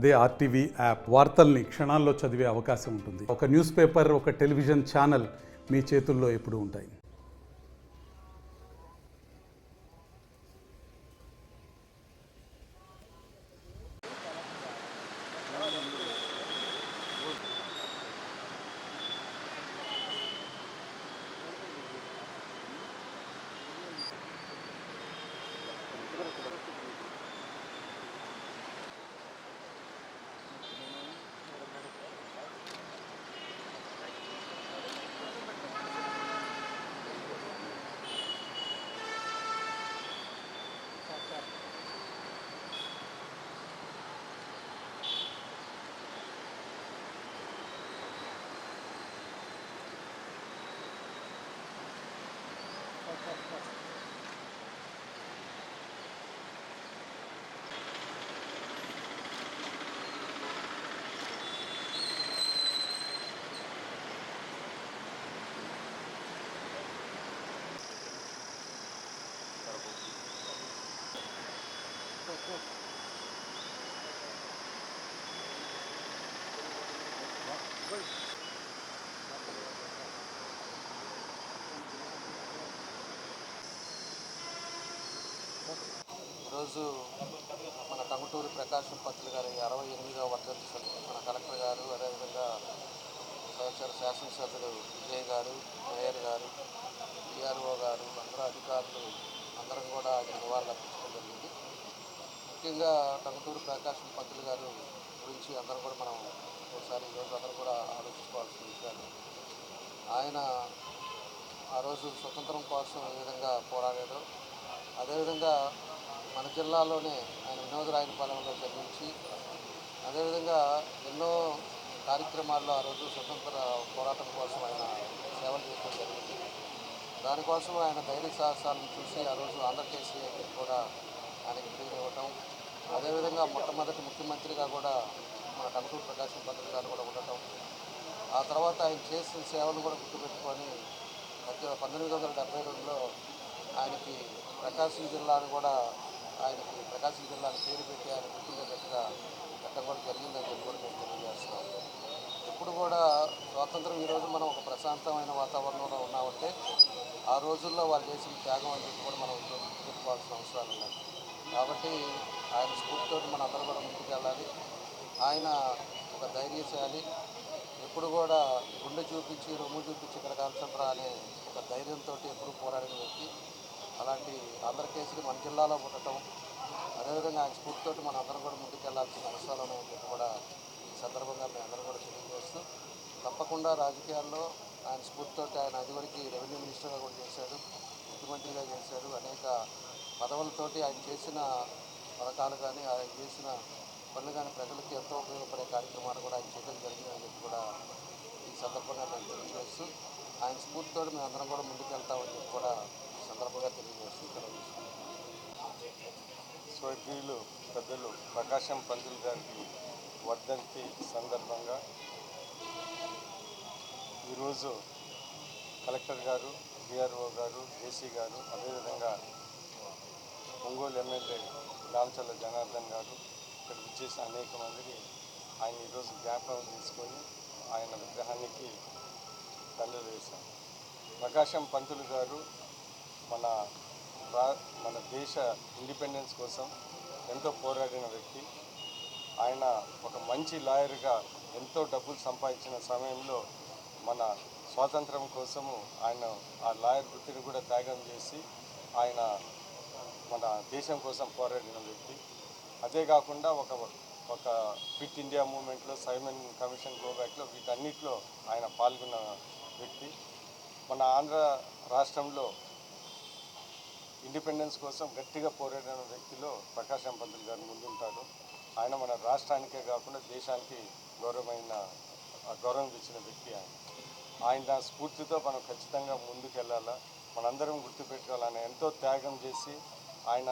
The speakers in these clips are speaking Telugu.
అదే ఆర్టీవీ యాప్ వార్తల్ని క్షణాల్లో చదివే అవకాశం ఉంటుంది. ఒక న్యూస్ పేపర్, ఒక టెలివిజన్ ఛానల్ మీ చేతుల్లో ఎప్పుడూ ఉంటాయి. ఈరోజు మన టంగుటూరి ప్రకాశం పంతులు గారి 68వ వర్ధంతి మన కలెక్టర్ గారు, అదేవిధంగా సహచర శాసనసభ్యులు విజయ్ గారు, మేయర్ గారు, పిఆర్ఓ గారు, అందరూ అధికారులు అందరం కూడా ఆయన నివాళులు అర్పించడం జరిగింది. ముఖ్యంగా టంగుటూరి ప్రకాశం పంతులు గారు గురించి అందరూ కూడా మనం ఒకసారి ఈరోజు అందరూ కూడా ఆలోచించుకోవాల్సిన విషయాలు. ఆయన ఆ రోజు స్వతంత్రం కోసం ఏ విధంగా పోరాడాడో, అదేవిధంగా మన జిల్లాలోనే ఆయన వినోదరాయనపాలెంలో జన్మించి, అదేవిధంగా ఎన్నో కార్యక్రమాల్లో ఆ రోజు స్వతంత్ర పోరాటం కోసం ఆయన సేవలు చేయడం జరిగింది. దానికోసం ఆయన ధైర్య సాహసాలను చూసి ఆ రోజు ఆంధ్రకేసరి కూడా ఆయనకి పేరు ఇవ్వటం, అదేవిధంగా మొట్టమొదటి ముఖ్యమంత్రిగా కూడా మన టంగుటూరి ప్రకాశం పంతులు గారు కూడా ఉండటం, ఆ తర్వాత ఆయన చేసిన సేవలను కూడా గుర్తుపెట్టుకొని 1972లో ఆయనకి ప్రకాశం జిల్లాను కూడా ప్రకాశం జిల్లాని పేరు పెట్టి ఆయన గుర్తుండేటట్టుగా పెట్టడం కూడా జరిగిందని చెప్పి కూడా మేము తెలియజేస్తున్నాం. ఇప్పుడు కూడా స్వాతంత్రం ఈరోజు మనం ఒక ప్రశాంతమైన వాతావరణంలో ఉన్నామంటే ఆ రోజుల్లో వాళ్ళు చేసిన త్యాగం అని చెప్పి కూడా మనం చెప్పుకోవాల్సిన అవసరాలు ఉన్నాయి. కాబట్టి ఆయన స్ఫూర్తితో మన అందరూ కూడా ముందుకు వెళ్ళాలి. ఆయన ఒక ధైర్యశాలి, ఎప్పుడు కూడా గుండె చూపించి రొమ్ము చూపించి ఇక్కడ కాల్చండ్రా అనే ఒక ధైర్యంతో ఎప్పుడు పోరాడిన వ్యక్తి. అలాంటి ఆంధ్రకేసరి మన జిల్లాలో ఉండటం, అదేవిధంగా ఆయన స్ఫూర్తితో మన అందరం కూడా ముందుకు వెళ్ళాల్సిన అవసరాలు ఉన్నాయని చెప్పి కూడా ఈ సందర్భంగా మేము అందరం కూడా తెలియజేస్తూ, తప్పకుండా రాజకీయాల్లో ఆయన స్ఫూర్తితో ఆయన అదివరకు రెవెన్యూ మినిస్టర్గా కూడా చేశాడు, ముఖ్యమంత్రిగా చేశాడు. అనేక పదవులతోటి ఆయన చేసిన పథకాలు కానీ ఆయన చేసిన పనులు కానీ ప్రజలకు ఎంతో ఉపయోగపడే కార్యక్రమాలు కూడా ఆయన చేయడం జరిగిందని చెప్పి కూడా ఈ సందర్భంగా మేము తెలియజేస్తూ, ఆయన స్ఫూర్తితో మేము అందరం కూడా ముందుకు వెళ్తామని చెప్పి కూడా ఈ సందర్భంగా తెలియజేస్తూ స్వర్గీయులు పెద్దలు ప్రకాశం పంతులు గారికి వర్ధంతి సందర్భంగా ఈరోజు కలెక్టర్ గారు, డిఆర్ఓ గారు, జేసీ గారు, అదేవిధంగా ఒంగోలు ఎమ్మెల్యే దామచర్ల జనార్దన్ గారు ఇక్కడ విచ్చేసిన అనేక మందికి ఆయన ఈరోజు జ్ఞాపకం తీసుకొని ఆయన విగ్రహానికి దండలు వేశాం. ప్రకాశం పంతులు గారు మన దేశ ఇండిపెండెన్స్ కోసం ఎంతో పోరాడిన వ్యక్తి. ఆయన ఒక మంచి లాయర్గా ఎంతో డబ్బులు సంపాదించిన సమయంలో మన స్వాతంత్రం కోసము ఆయన ఆ లాయర్ వృత్తిని కూడా త్యాగం చేసి ఆయన మన దేశం కోసం పోరాడిన వ్యక్తి. అదే కాకుండా ఒక ఫిట్ ఇండియా మూవ్మెంట్లో, సైమన్ కమిషన్ గోబ్యాక్లో, వీటన్నిటిలో ఆయన పాల్గొన్న వ్యక్తి. మన ఆంధ్ర రాష్ట్రంలో ఇండిపెండెన్స్ కోసం గట్టిగా పోరాడిన వ్యక్తిలో ప్రకాశం పంతులు గారు ముందుంటారు. ఆయన మన రాష్ట్రానికే కాకుండా దేశానికి గౌరవం ఇచ్చిన వ్యక్తి ఆయన స్ఫూర్తితో మనం ఖచ్చితంగా ముందుకెళ్ళాలా, మనందరం గుర్తుపెట్టుకోవాలని ఎంతో త్యాగం చేసి ఆయన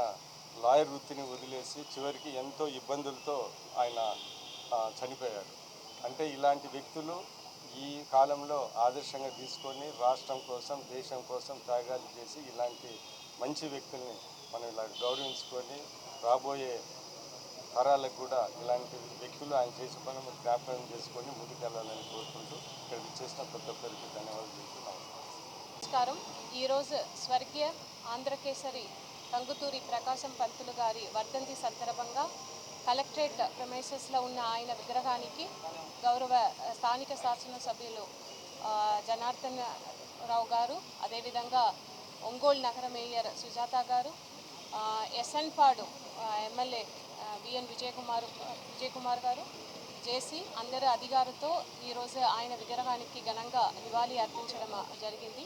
లాయర్ వృత్తిని వదిలేసి చివరికి ఎంతో ఇబ్బందులతో ఆయన చనిపోయాడు. అంటే ఇలాంటి వ్యక్తులు ఈ కాలంలో ఆదర్శంగా తీసుకొని రాష్ట్రం కోసం, దేశం కోసం త్యాగాలు చేసి ఇలాంటి మంచి వ్యక్తుల్ని మనం ఇలా గౌరవించుకొని రాబోయే తరాలకు కూడా ఇలాంటి వ్యక్తులు ఆయన చేసే పని జ్ఞాపకం చేసుకొని ముందుకెళ్ళాలని కోరుకుంటూ ఇక్కడ చేసిన ప్రతి ఒక్కరికి ధన్యవాదాలు చెప్తున్నాను. నమస్కారం. ఈరోజు స్వర్గీయ ఆంధ్రకేసరి టంగుటూరి ప్రకాశం పంతులు గారి వర్ధంతి సందర్భంగా కలెక్టరేట్ ప్రెమైసెస్లో ఉన్న ఆయన విగ్రహానికి గౌరవ స్థానిక శాసనసభ్యులు జనార్దన్ రావు గారు, అదేవిధంగా ఒంగోలు నగర మేయర్ సుజాత గారు, ఎస్ఎన్ పాడు ఎమ్మెల్యే విఎన్ విజయ్ కుమార్ గారు, జేసీ అందరు అధికారులతో ఈరోజు ఆయన విగ్రహానికి ఘనంగా నివాళి అర్పించడం జరిగింది.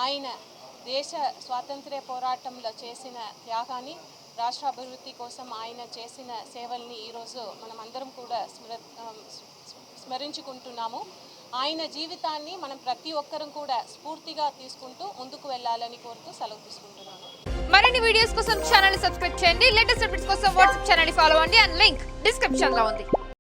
ఆయన దేశ స్వాతంత్ర్య పోరాటంలో చేసిన త్యాగాన్ని, రాష్ట్ర అభివృద్ధి కోసం ఆయన చేసిన సేవల్ని ఈరోజు మనం అందరం కూడా స్మరించుకుంటున్నాము. ఆయన జీవితాన్ని మనం ప్రతి ఒక్కరం కూడా స్ఫూర్తిగా తీసుకుంటూ ముందుకు వెళ్ళాలని కోరుతూ సెలవు తీసుకుంటున్నాను. మరిన్ని వీడియోస్ కోసం ఛానల్ ని సబ్స్క్రైబ్ చేయండి. లేటెస్ట్ అప్డేట్స్ కోసం వాట్సాప్ ఛానల్ ని ఫాలో అవ్వండి. అండ్ లింక్ డిస్క్రిప్షన్ లో ఉంది.